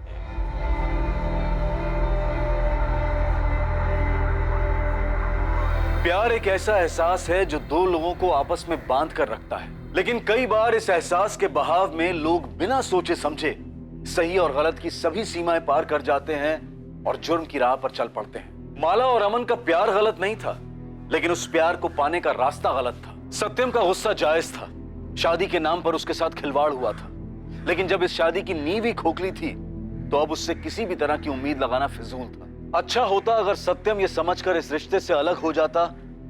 प्यार एक ऐसा एहसास है जो 2 लोगों को आपस में बांध कर रखता है, लेकिन कई बार इस एहसास के बहाव में लोग बिना सोचे समझे सही और गलत की सभी सीमाएं पार कर जाते हैं और जुर्म की राह पर चल पड़ते हैं। माला और अमन का प्यार गलत नहीं था, लेकिन उस प्यार को पाने का रास्ता गलत था। सत्यम का गुस्सा जायज था, शादी के नाम पर उसके साथ खिलवाड़ हुआ था, लेकिन जब इस शादी की नींव ही खोखली थी तो अब उससे किसी भी तरह की उम्मीद लगाना फिजूल था। अच्छा होता अगर सत्यम ये समझकर इस रिश्ते से अलग हो जाता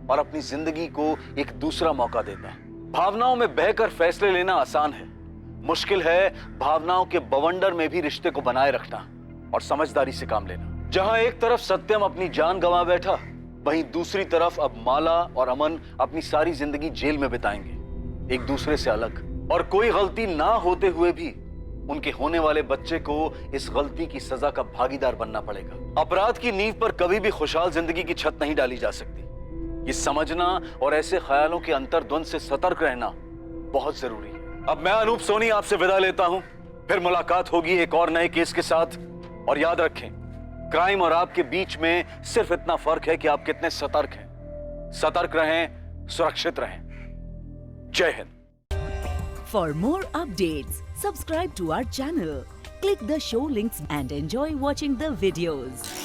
और अपनी जिंदगी को एक दूसरा मौका देता। भावनाओं में बहकर फैसले लेना आसान है, मुश्किल है भावनाओं के बवंडर में भी रिश्ते को बनाए रखना और समझदारी से काम लेना। जहां एक तरफ सत्यम अपनी जान गंवा बैठा, वहीं दूसरी तरफ अब माला और अमन अपनी सारी जिंदगी जेल में बिताएंगे, एक दूसरे से अलग। और कोई गलती ना होते हुए भी उनके होने वाले बच्चे को इस गलती की सजा का भागीदार बनना पड़ेगा। अपराध की नींव पर कभी भी खुशहाल जिंदगी की छत नहीं डाली जा सकती। ये समझना और ऐसे ख्यालों के अंतर्द्वंद से सतर्क रहना बहुत जरूरी है। अब मैं अनूप सोनी आपसे विदा लेता हूं, फिर मुलाकात होगी एक और नए केस के साथ। और याद रखें, क्राइम और आपके बीच में सिर्फ इतना फर्क है कि आप कितने सतर्क हैं। सतर्क रहें, सुरक्षित रहें। जय Hind. For more updates, subscribe to our channel, click the show links and enjoy watching the videos.